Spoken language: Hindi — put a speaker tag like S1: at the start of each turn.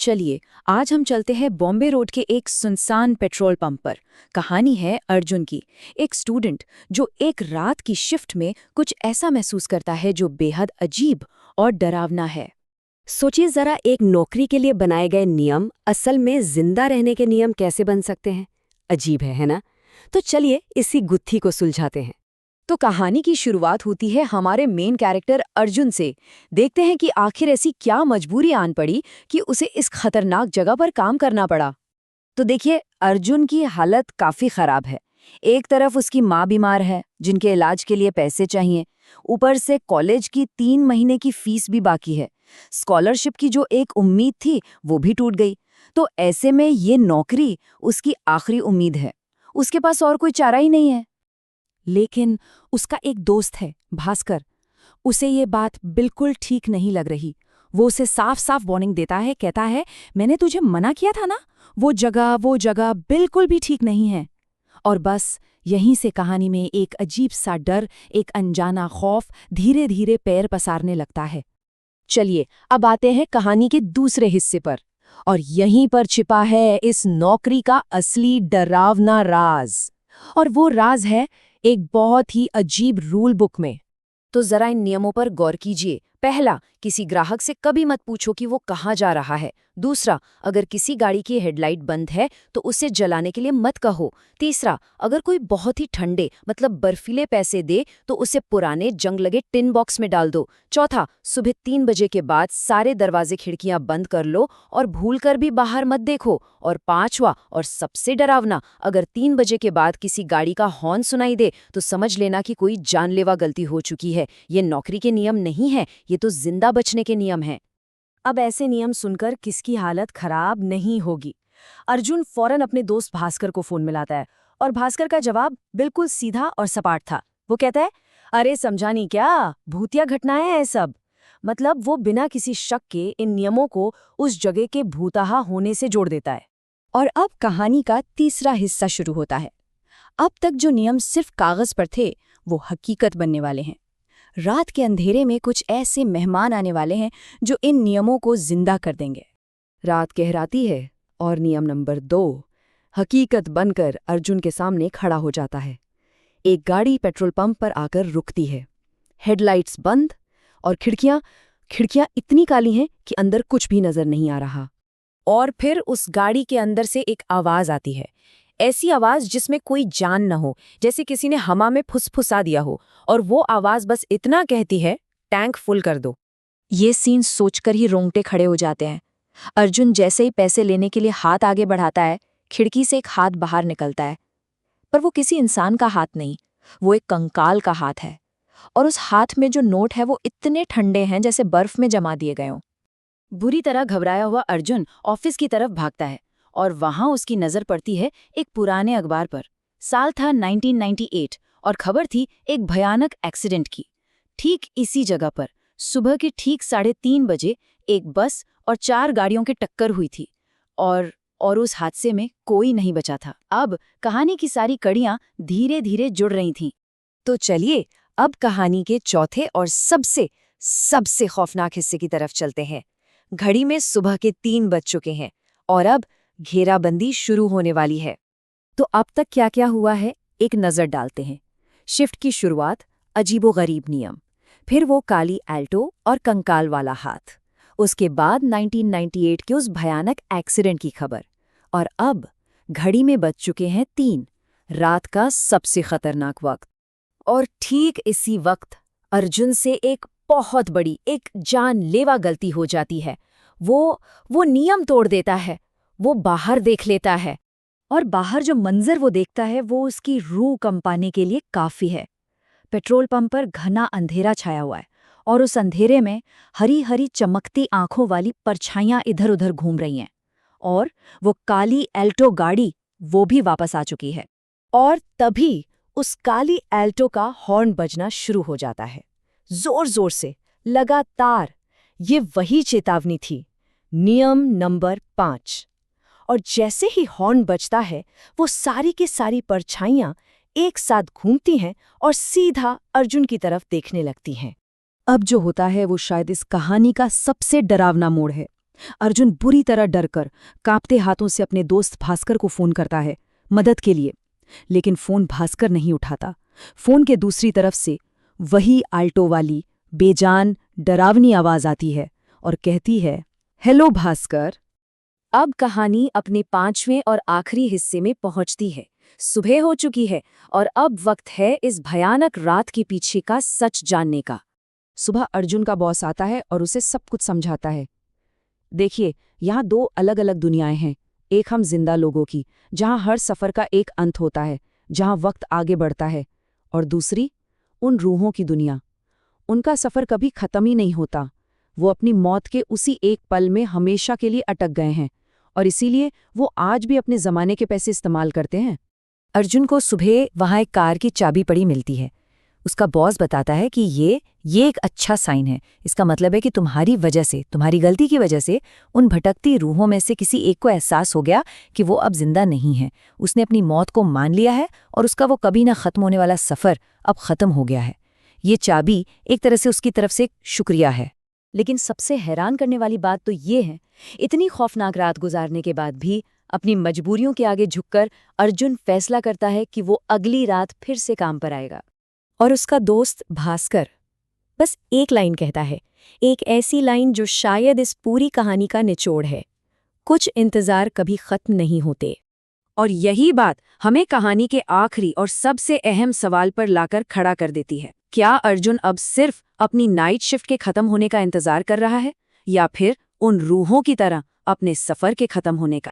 S1: चलिए आज हम चलते हैं बॉम्बे रोड के एक सुनसान पेट्रोल पंप पर। कहानी है अर्जुन की, एक स्टूडेंट जो एक रात की शिफ्ट में कुछ ऐसा महसूस करता है जो बेहद अजीब और डरावना है।
S2: सोचिए जरा, एक नौकरी के लिए बनाए गए नियम असल में जिंदा रहने के नियम कैसे बन सकते हैं। अजीब है ना? तो चलिए इसी गुत्थी को सुलझाते हैं।
S1: तो कहानी की शुरुआत होती है हमारे मेन कैरेक्टर अर्जुन से। देखते हैं कि आखिर ऐसी क्या मजबूरी आन पड़ी कि उसे इस खतरनाक जगह पर काम करना पड़ा। तो देखिए, अर्जुन की हालत काफी खराब है। एक तरफ उसकी माँ बीमार है जिनके इलाज के लिए पैसे चाहिए, ऊपर से कॉलेज की 3 महीने की फीस भी बाकी है। स्कॉलरशिप की जो एक उम्मीद थी वो भी टूट गई। तो ऐसे में ये नौकरी उसकी आखिरी उम्मीद है। उसके पास और कोई चारा ही नहीं है।
S3: लेकिन उसका एक दोस्त है, भास्कर। उसे ये बात बिल्कुल ठीक नहीं लग रही। वो उसे साफ साफ वार्निंग देता है, कहता है, मैंने तुझे मना किया था ना, वो जगह बिल्कुल भी ठीक नहीं है। और बस यहीं से कहानी में एक अजीब सा डर, एक अनजाना खौफ धीरे धीरे पैर पसारने लगता है।
S1: चलिए अब आते हैं कहानी के दूसरे हिस्से पर, और यहीं पर छिपा है इस नौकरी का असली डरावना राज। और वो राज है एक बहुत ही अजीब रूल बुक में। तो जरा इन नियमों पर गौर कीजिए। पहला, किसी ग्राहक से कभी मत पूछो कि वो कहाँ जा रहा है। दूसरा, अगर किसी गाड़ी की हेडलाइट बंद है तो उसे जलाने के लिए मत कहो। तीसरा, अगर कोई बहुत ही ठंडे मतलब बर्फीले पैसे दे तो उसे पुराने जंग लगे टिन बॉक्स में डाल दो। चौथा, सुबह 3 बजे के बाद सारे दरवाजे खिड़कियां बंद कर लो और भूलकर भी बाहर मत देखो। और पांचवा और सबसे डरावना, अगर 3 बजे के बाद किसी गाड़ी का हॉर्न सुनाई दे तो समझ लेना कि कोई जानलेवा गलती हो चुकी है। ये नौकरी के नियम नहीं है, ये तो जिंदा बचने के नियम हैं।
S3: अब ऐसे नियम सुनकर किसकी हालत खराब नहीं होगी। अर्जुन फौरन अपने दोस्त भास्कर को फोन मिलाता है, और भास्कर का जवाब बिल्कुल सीधा और सपाट था। वो कहता है, अरे समझा नहीं क्या, भूतिया घटनाएं हैं सब। मतलब वो बिना किसी शक के इन नियमों को उस जगह के भूताहा होने से जोड़ देता है।
S1: और अब कहानी का तीसरा हिस्सा शुरू होता है। अब तक जो नियम सिर्फ कागज पर थे वो हकीकत बनने वाले हैं। रात के अंधेरे में कुछ ऐसे मेहमान आने वाले हैं जो इन नियमों को जिंदा कर देंगे। रात कहराती है और नियम नंबर 2 हकीकत बनकर अर्जुन के सामने खड़ा हो जाता है। एक गाड़ी पेट्रोल पंप पर आकर रुकती है। हेडलाइट्स बंद और खिड़कियां इतनी काली हैं कि अंदर कुछ भी नजर नहीं आ रहा। और फिर उस गाड़ी के अंदर से एक आवाज आती है, ऐसी आवाज जिसमें कोई जान न हो, जैसे किसी ने हवा में फुसफुसा दिया हो। और वो आवाज बस इतना कहती है, टैंक फुल कर दो। ये सीन सोचकर ही रोंगटे खड़े हो जाते हैं। अर्जुन जैसे ही पैसे लेने के लिए हाथ आगे बढ़ाता है, खिड़की से एक हाथ बाहर निकलता है। पर वो किसी इंसान का हाथ नहीं, वो एक कंकाल का हाथ है। और उस हाथ में जो नोट है वो इतने ठंडे हैं जैसे बर्फ में जमा दिए गए हों। बुरी तरह घबराया हुआ अर्जुन ऑफिस की तरफ भागता है, और वहां उसकी नजर पड़ती है एक पुराने अखबार पर। साल था 1998 और खबर थी एक भयानक एक्सीडेंट की। ठीक इसी जगह पर सुबह के ठीक 3:30 बजे एक बस और 4 गाड़ियों की टक्कर हुई थी, और उस हादसे में कोई नहीं बचा था। अब कहानी की सारी कड़ियां धीरे धीरे जुड़ रही थीं। तो चलिए अब कहानी के चौथे और सबसे खौफनाक हिस्से की तरफ चलते हैं। घड़ी में सुबह के 3 बज चुके हैं और अब घेराबंदी शुरू होने वाली है। तो अब तक क्या क्या हुआ है, एक नजर डालते हैं। शिफ्ट की शुरुआत, अजीबोगरीब नियम, फिर वो काली एल्टो और कंकाल वाला हाथ, उसके बाद 1998 के उस भयानक एक्सीडेंट की खबर, और अब घड़ी में बज चुके हैं 3, रात का सबसे खतरनाक वक्त। और ठीक इसी वक्त अर्जुन से एक बहुत बड़ी, एक जानलेवा गलती हो जाती है। वो नियम तोड़ देता है। वो बाहर देख लेता है, और बाहर जो मंजर वो देखता है वो उसकी रूह कंपाने के लिए काफी है। पेट्रोल पंप पर घना अंधेरा छाया हुआ है, और उस अंधेरे में हरी हरी चमकती आंखों वाली परछाइयां इधर उधर घूम रही हैं। और वो काली एल्टो गाड़ी वो भी वापस आ चुकी है। और तभी उस काली एल्टो का हॉर्न बजना शुरू हो जाता है, जोर जोर से, लगातार। ये वही चेतावनी थी, नियम नंबर 5। और जैसे ही हॉर्न बजता है वो सारी की सारी परछाइयां एक साथ घूमती हैं और सीधा अर्जुन की तरफ देखने लगती हैं। अब जो होता है वो शायद इस कहानी का सबसे डरावना मोड़ है।
S3: अर्जुन बुरी तरह डरकर कांपते हाथों से अपने दोस्त भास्कर को फोन करता है मदद के लिए, लेकिन फोन भास्कर नहीं उठाता। फोन के दूसरी तरफ से वही आल्टो वाली बेजान डरावनी आवाज आती है और कहती है, हेलो भास्कर।
S2: अब कहानी अपने 5वें और आखिरी हिस्से में पहुंचती है। सुबह हो चुकी है और अब वक्त है इस भयानक रात के पीछे का सच जानने का।
S3: सुबह अर्जुन का बॉस आता है और उसे सब कुछ समझाता है। देखिए, यहाँ 2 अलग-अलग दुनियाएं हैं। एक हम जिंदा लोगों की, जहाँ हर सफ़र का एक अंत होता है, जहाँ वक्त आगे बढ़ता है, और दूसरी उन रूहों की दुनिया। उनका सफ़र कभी ख़त्म ही नहीं होता। वो अपनी मौत के उसी एक पल में हमेशा के लिए अटक गए हैं, और इसीलिए वो आज भी अपने ज़माने के पैसे इस्तेमाल करते हैं।
S1: अर्जुन को सुबह वहाँ एक कार की चाबी पड़ी मिलती है। उसका बॉस बताता है कि ये एक अच्छा साइन है। इसका मतलब है कि तुम्हारी वजह से, तुम्हारी गलती की वजह से उन भटकती रूहों में से किसी एक को एहसास हो गया कि वो अब जिंदा नहीं है। उसने अपनी मौत को मान लिया है और उसका वो कभी ना खत्म होने वाला सफ़र अब ख़त्म हो गया है। ये चाबी एक तरह से उसकी तरफ से शुक्रिया है।
S2: लेकिन सबसे हैरान करने वाली बात तो ये है, इतनी खौफनाक रात गुजारने के बाद भी अपनी मजबूरियों के आगे झुककर अर्जुन फैसला करता है कि वो अगली रात फिर से काम पर आएगा।
S1: और उसका दोस्त भास्कर बस एक लाइन कहता है, एक ऐसी लाइन जो शायद इस पूरी कहानी का निचोड़ है, कुछ इंतजार कभी खत्म नहीं होते।
S3: और यही बात हमें कहानी के आखिरी और सबसे अहम सवाल पर लाकर खड़ा कर देती है। क्या अर्जुन अब सिर्फ अपनी नाइट शिफ्ट के खत्म होने का इंतजार कर रहा है, या फिर उन रूहों की तरह अपने सफ़र के खत्म होने का?